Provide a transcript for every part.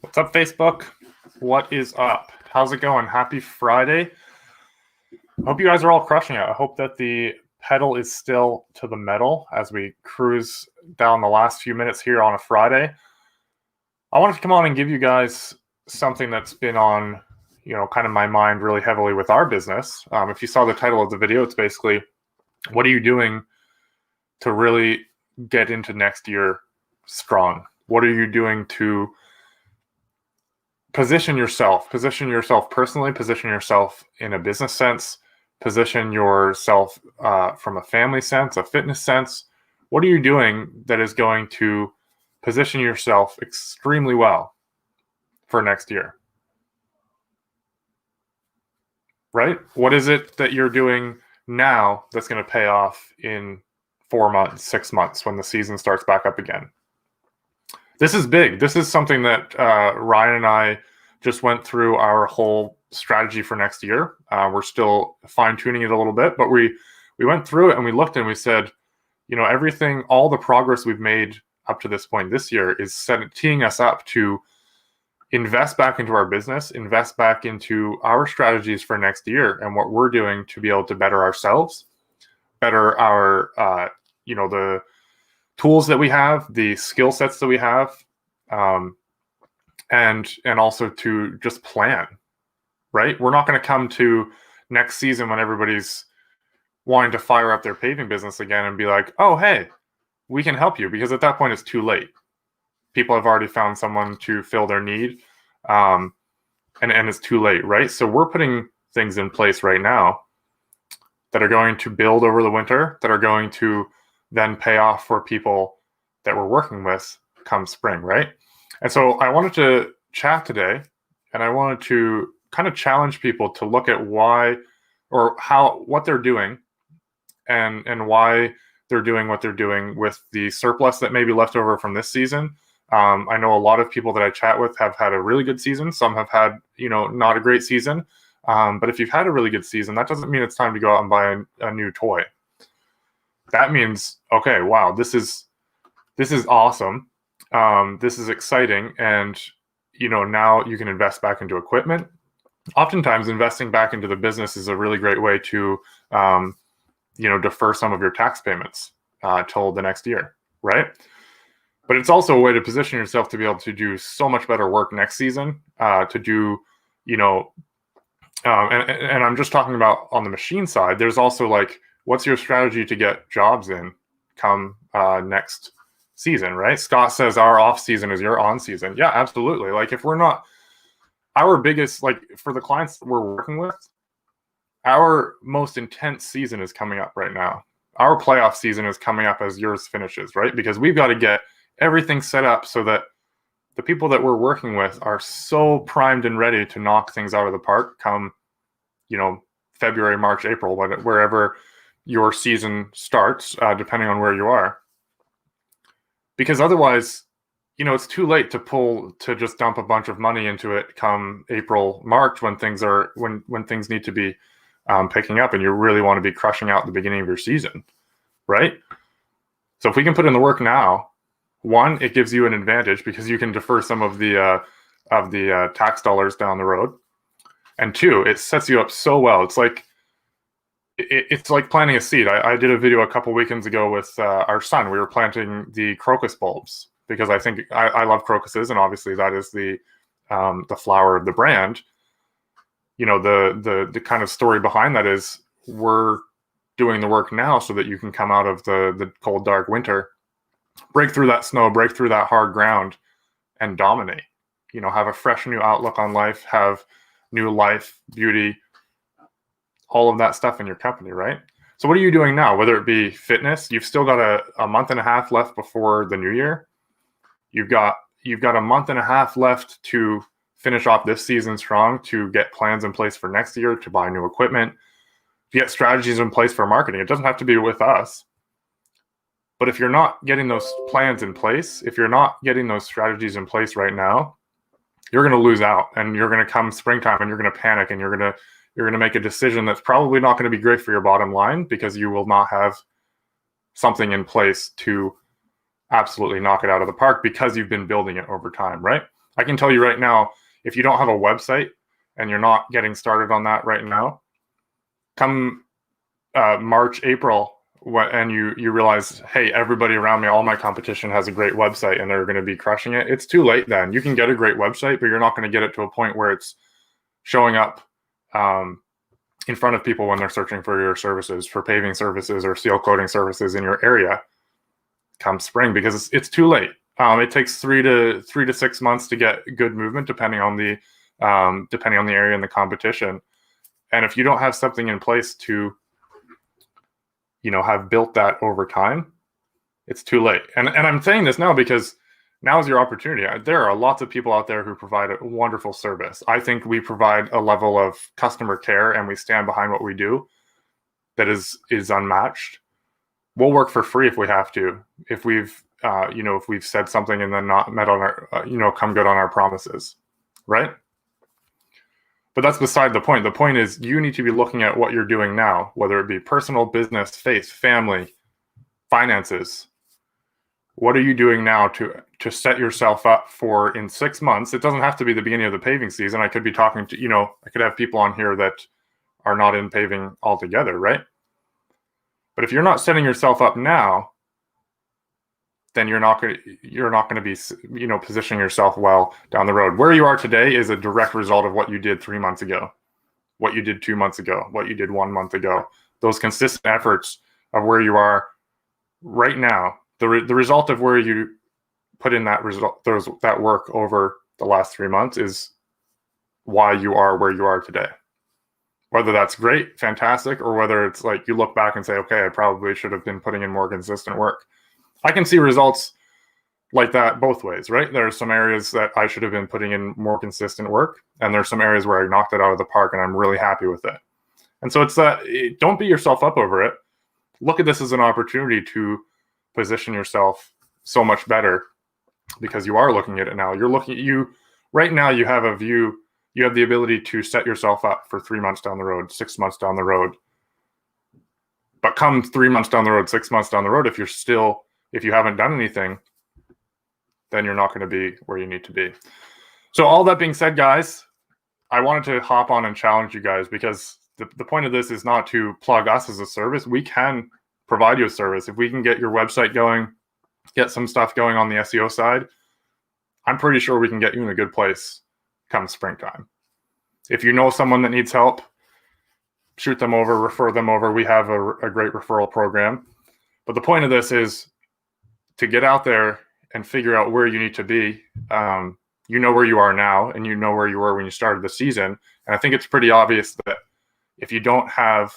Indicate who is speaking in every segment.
Speaker 1: What's up, Facebook? What is up? How's it going? Happy Friday. Hope you guys are all crushing it. I hope that the pedal is still to the metal as we cruise down the last few minutes here on a Friday. I wanted to come on and give you guys something that's been on, kind of my mind really heavily with our business. If you saw the title of the video, it's basically, what are you doing to really get into next year strong? What are you doing to position yourself personally, position yourself in a business sense, position yourself from a family sense, a fitness sense? What are you doing that is going to position yourself extremely well for next year? Right? What is it that you're doing now that's going to pay off in 4 months, 6 months when the season starts back up again? This is big. This is something that Ryan and I just went through our whole strategy for next year. We're still fine-tuning it a little bit, but we went through it and we looked and we said, everything, all the progress we've made up to this point this year is teeing us up to invest back into our business, invest back into our strategies for next year and what we're doing to be able to better ourselves, better our, the tools that we have, the skill sets that we have, and also to just plan, right? We're not going to come to next season when everybody's wanting to fire up their paving business again and be like, oh, hey, we can help you, because at that point it's too late. People have already found someone to fill their need, and it's too late, right? So we're putting things in place right now that are going to build over the winter, that are going to then pay off for people that we're working with come spring, right? And so I wanted to chat today, and I wanted to kind of challenge people to look at why or what they're doing and why they're doing what they're doing with the surplus that may be left over from this season. I know a lot of people that I chat with have had a really good season. Some have had, not a great season. But if you've had a really good season, that doesn't mean it's time to go out and buy a new toy. That means, okay, wow, this is awesome. This is exciting. And, now you can invest back into equipment. Oftentimes investing back into the business is a really great way to, defer some of your tax payments till the next year, right? But it's also a way to position yourself to be able to do so much better work next season, to do, and I'm just talking about on the machine side. There's also what's your strategy to get jobs in come next season, right? Scott says our off season is your on season. Yeah, absolutely. If we're not, our biggest, for the clients that we're working with, our most intense season is coming up right now. Our playoff season is coming up as yours finishes, right? Because we've got to get everything set up so that the people that we're working with are so primed and ready to knock things out of the park come, February, March, April, wherever your season starts, depending on where you are. Because otherwise, it's too late to just dump a bunch of money into it come April, March, when things need to be picking up and you really want to be crushing out the beginning of your season, right? So if we can put in the work now, one, it gives you an advantage because you can defer some of the tax dollars down the road, and two, it sets you up so well. It's like planting a seed. I did a video a couple weekends ago with our son. We were planting the crocus bulbs because I think I love crocuses, and obviously that is the flower of the brand. The kind of story behind that is we're doing the work now so that you can come out of the cold, dark winter, break through that snow, break through that hard ground, and dominate. Have a fresh new outlook on life, have new life, beauty, all of that stuff in your company, right? So what are you doing now? Whether it be fitness, you've still got a month and a half left before the new year. You've got a month and a half left to finish off this season strong, to get plans in place for next year, to buy new equipment, to get strategies in place for marketing. It doesn't have to be with us. But if you're not getting those plans in place, if you're not getting those strategies in place right now, you're going to lose out, and you're going to come springtime and you're going to panic, and you're going to make a decision that's probably not going to be great for your bottom line because you will not have something in place to absolutely knock it out of the park because you've been building it over time, right? I can tell you right now, if you don't have a website and you're not getting started on that right now, come March, April, and you realize, hey, everybody around me, all my competition has a great website and they're going to be crushing it. It's too late then. You can get a great website, but you're not going to get it to a point where it's showing up in front of people when they're searching for your services, for paving services or seal coating services in your area come spring, because it's too late. It takes 3 to 6 months to get good movement, depending on the area and the competition. And if you don't have something in place to, have built that over time, it's too late. And I'm saying this now because now is your opportunity. There are lots of people out there who provide a wonderful service. I think we provide a level of customer care and we stand behind what we do that is unmatched. We'll work for free if we have to, if we've said something and then not met on our, come good on our promises, right? But that's beside the point. The point is you need to be looking at what you're doing now, whether it be personal, business, faith, family, finances. What are you doing now to set yourself up for in 6 months? It doesn't have to be the beginning of the paving season. I could be talking to, I could have people on here that are not in paving altogether, right? But if you're not setting yourself up now, then you're not going to be, positioning yourself well down the road. Where you are today is a direct result of what you did 3 months ago, what you did 2 months ago, what you did 1 month ago. Those consistent efforts of where you are right now, the result of where you put in that work over the last 3 months is why you are where you are today. Whether that's great, fantastic, or whether it's like you look back and say, okay, I probably should have been putting in more consistent work. I can see results like that both ways, right? There are some areas that I should have been putting in more consistent work, and there's some areas where I knocked it out of the park and I'm really happy with it. And so it's that, don't beat yourself up over it. Look at this as an opportunity to position yourself so much better because you are looking at it now. Right now you have a view, you have the ability to set yourself up for 3 months down the road, 6 months down the road. But come 3 months down the road, 6 months down the road, if you haven't done anything, then you're not going to be where you need to be. So all that being said, guys, I wanted to hop on and challenge you guys because the point of this is not to plug us as a service. We can provide you a service. If we can get your website going, get some stuff going on the SEO side, I'm pretty sure we can get you in a good place come springtime. If you know someone that needs help, shoot them over, refer them over. We have a great referral program. But the point of this is to get out there and figure out where you need to be. You know where you are now, and you know where you were when you started the season. And I think it's pretty obvious that if you don't have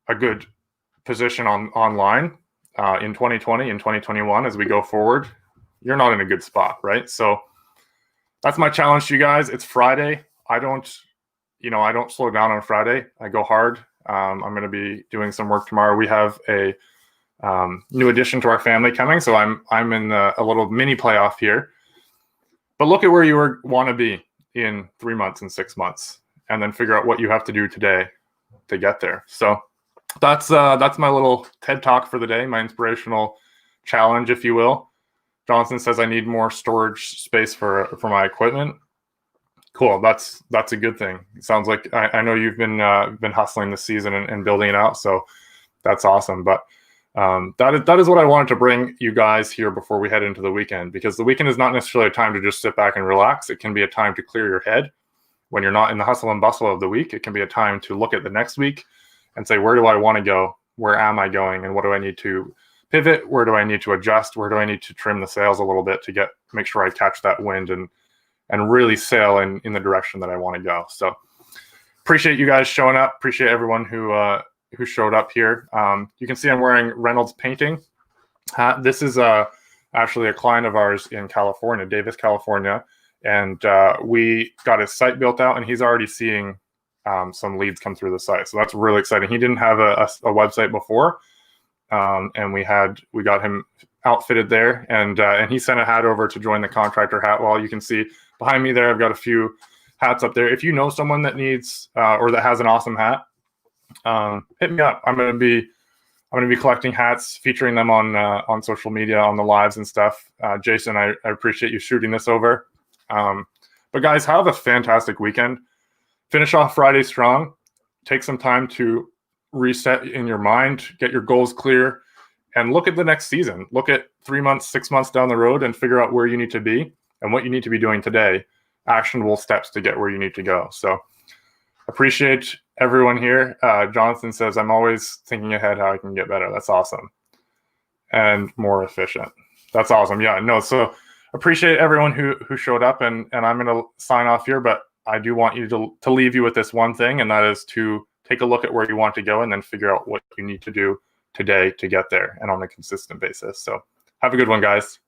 Speaker 1: a good position online in 2020 and 2021 as we go forward, you're not in a good spot, right? So that's my challenge to you guys. It's Friday. I don't slow down on Friday. I go hard. I'm going to be doing some work tomorrow. We have a new addition to our family coming, so I'm in a little mini playoff here. But look at where you want to be in 3 months and 6 months, and then figure out what you have to do today to get there. So that's my little TED talk for the day, my inspirational challenge, if you will. Jonathan says I need more storage space for my equipment. Cool. That's a good thing. It sounds like I know you've been hustling this season and building it out, so that's awesome. But that is what I wanted to bring you guys here before we head into the weekend, because the weekend is not necessarily a time to just sit back and relax. It can be a time to clear your head when you're not in the hustle and bustle of the week. It can be a time to look at the next week and say, where do I want to go? Where am I going? And what do I need to pivot? Where do I need to adjust? Where do I need to trim the sails a little bit to make sure I catch that wind and really sail in the direction that I want to go? So appreciate you guys showing up. Appreciate everyone who showed up here. You can see I'm wearing Reynolds Painting hat. This is actually a client of ours in California, Davis, California. And we got his site built out, and he's already seeing some leads come through the site. So that's really exciting. He didn't have a website before. And we got him outfitted there, and he sent a hat over to join the contractor hat wall. You can see behind me there, I've got a few hats up there. If you know someone that needs or that has an awesome hat, hit me up. I'm going to be collecting hats, featuring them on social media, on the lives and stuff. Jason, I appreciate you shooting this over. But guys, have a fantastic weekend. Finish off Friday strong. Take some time to reset in your mind, get your goals clear, and look at the next season. Look at 3 months, 6 months down the road and figure out where you need to be and what you need to be doing today. Actionable steps to get where you need to go. So appreciate everyone here. Jonathan says, I'm always thinking ahead how I can get better. That's awesome. And more efficient. That's awesome. Yeah, no, so appreciate everyone who showed up, and I'm going to sign off here, but I do want you to leave you with this one thing, and that is to take a look at where you want to go and then figure out what you need to do today to get there and on a consistent basis. So have a good one, guys.